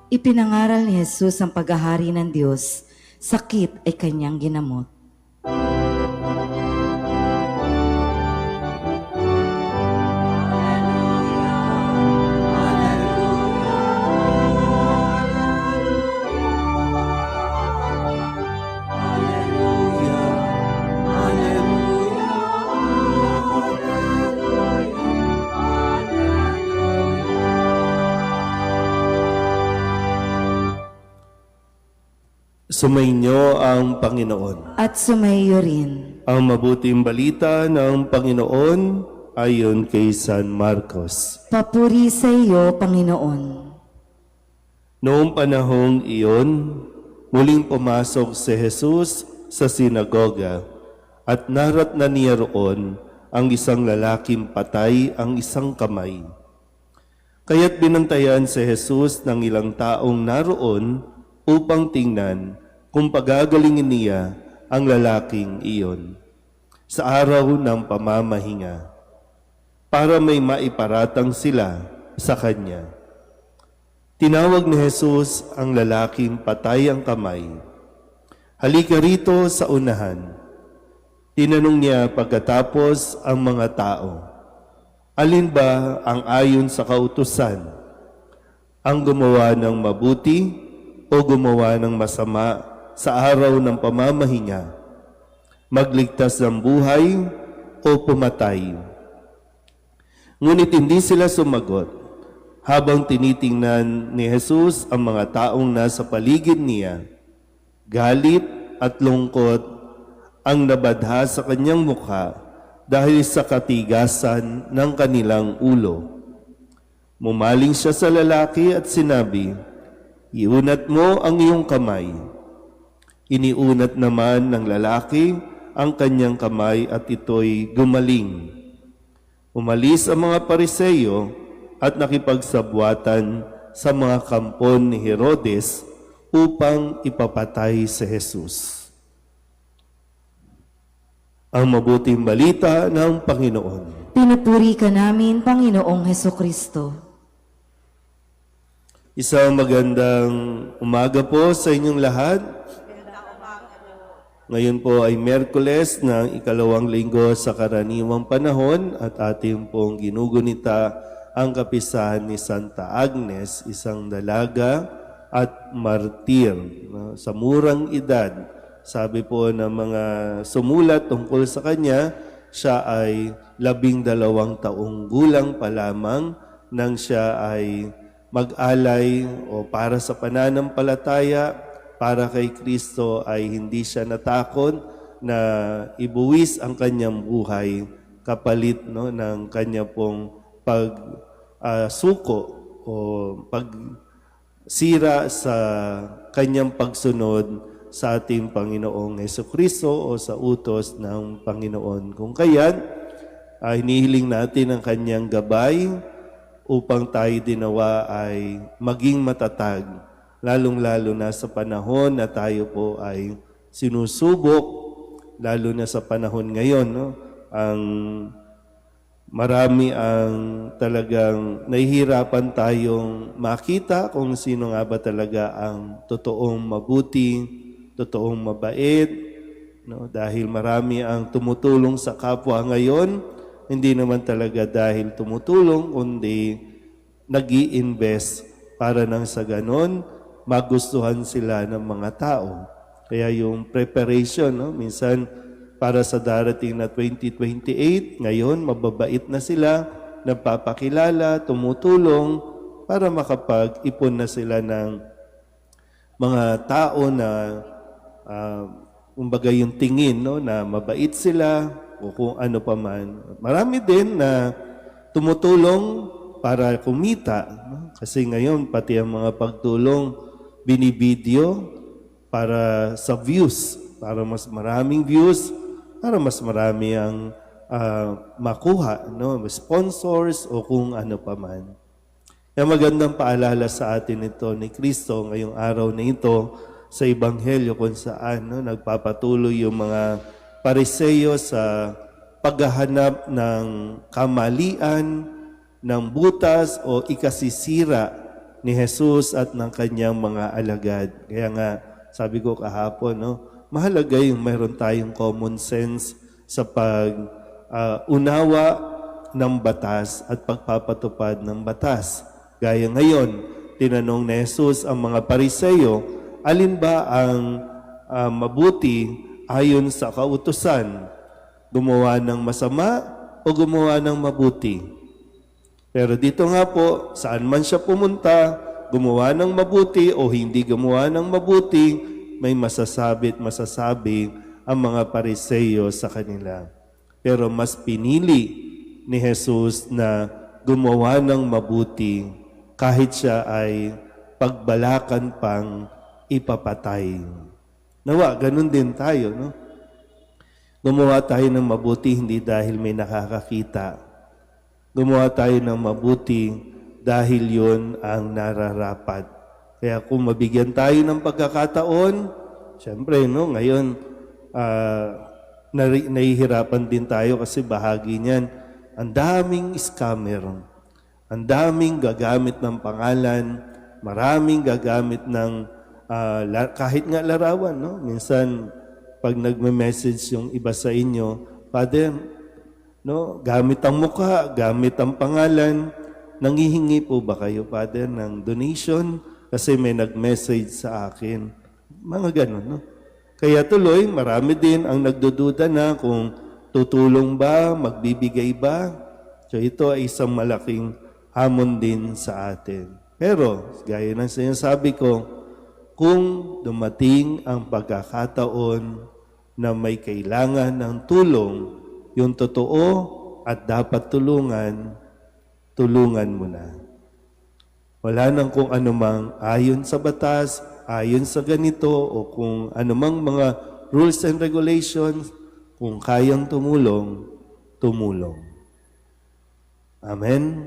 Ipinangaral ni Jesus ang paghahari ng Diyos, sakit ay kanyang ginamot. Sumainyo ang Panginoon. At sumaiyo rin. Ang mabuting balita ng Panginoon ayon kay San Marcos. Papuri sa iyo, Panginoon. Noong panahong iyon, muling pumasok si Jesus sa sinagoga at naratna niya roon ang isang lalaking patay ang isang kamay. Kaya't binantayan si Jesus ng ilang taong naroon upang tingnan kung pagagalingin niya ang lalaking iyon sa araw ng pamamahinga para may maiparatang sila sa kanya. Tinawag ni Jesus ang lalaking patay ang kamay. Halika rito sa unahan. Tinanong niya pagkatapos ang mga tao, alin ba ang ayon sa kautusan? Ang gumawa ng mabuti o gumawa ng masama sa araw ng pamamahinga, magligtas ng buhay o pumatay? Ngunit hindi sila sumagot. Habang tinitingnan ni Jesus ang mga taong nasa paligid niya, galit at lungkot ang nabadha sa kanyang mukha dahil sa katigasan ng kanilang ulo. Mumaling siya sa lalaki at sinabi, "Iunat mo ang iyong kamay." Iniunat naman ng lalaki ang kanyang kamay at ito'y gumaling. Umalis ang mga Pariseyo at nakipagsabwatan sa mga kampon ni Herodes upang ipapatay si Jesus. Ang mabuting balita ng Panginoon. Pinupuri ka namin, Panginoong Hesukristo. Isang magandang umaga po sa inyong lahat. Ngayon po ay Miyerkules ng ikalawang linggo sa karaniwang panahon at ating pong ginugunita ang kapisahan ni Santa Agnes, isang dalaga at martir. Sa murang edad, sabi po ng mga sumulat tungkol sa kanya, siya ay 12 taong gulang pa lamang nang siya ay mag-alay o para sa pananampalataya, para kay Kristo ay hindi siya natakot na ibuwis ang kanyang buhay kapalit ng kanya pong pagsuko o pagsira sa kanyang pagsunod sa ating Panginoong Hesukristo o sa utos ng Panginoon. Kung kaya't hinihiling natin ang kanyang gabay upang tayo dinawa ay maging matatag, lalong-lalo na sa panahon na tayo po ay sinusubok, lalo na sa panahon ngayon, ang marami ang talagang nahihirapan tayong makita kung sino nga ba talaga ang totoong mabuti, totoong mabait, dahil marami ang tumutulong sa kapwa ngayon, hindi naman talaga dahil tumutulong, kundi nag-i-invest para nang sa ganon, magustuhan sila ng mga tao. Kaya yung preparation, minsan para sa darating na 2028, ngayon mababait na sila, nagpapakilala, tumutulong para makapag-ipon na sila ng mga tao na kumbaga yung tingin na mabait sila o kung ano pa man. Marami din na tumutulong para kumita. Kasi ngayon pati ang mga pagtulong binibideo para sa views, para mas maraming views, para mas marami ang makuha, sponsors o kung ano pa man. Kaya magandang paalala sa atin ito ni Kristo ngayong araw na ito sa Ebanghelyo kung saan nagpapatuloy yung mga Pariseyo sa paghahanap ng kamalian, ng butas o ikasisira ni Jesus at ng kanyang mga alagad. Kaya nga, sabi ko kahapon, no, mahalaga yung mayroon tayong common sense sa pag-unawa ng batas at pagpapatupad ng batas. Gaya ngayon, tinanong ni Jesus ang mga Pariseyo, alin ba ang mabuti ayon sa kautusan? Gumawa ng masama o gumawa ng mabuti? Pero dito nga po, saan man siya pumunta, gumawa ng mabuti o hindi gumawa ng mabuti, may masasabi at masasabi ang mga Pariseyo sa kanila. Pero mas pinili ni Jesus na gumawa ng mabuti kahit siya ay pagbalakan pang ipapatay. Nawa, ganun din tayo, no? Gumawa tayo ng mabuti hindi dahil may nakakakita. Gumawa tayo ng mabuti dahil yon ang nararapat. Kaya kung mabigyan tayo ng pagkakataon, siyempre, no, ngayon, nahihirapan din tayo kasi bahagi niyan, ang daming scammer, ang daming gagamit ng pangalan, maraming gagamit ng kahit nga larawan, no? Minsan, pag nagme-message yung iba sa inyo, Father, no, gamit ang mukha, gamit ang pangalan, nanghihingi po ba kayo, Father, ng donation? Kasi may nag-message sa akin. Mga ganun, no? Kaya tuloy, marami din ang nagdududa na kung tutulong ba, magbibigay ba. So ito ay isang malaking hamon din sa atin. Pero, gaya ng sinasabi ko, kung dumating ang pagkakataon na may kailangan ng tulong, yung totoo at dapat tulungan, tulungan mo na. Wala nang kung anumang ayon sa batas, ayon sa ganito, o kung anumang mga rules and regulations, kung kayang tumulong, tumulong. Amen?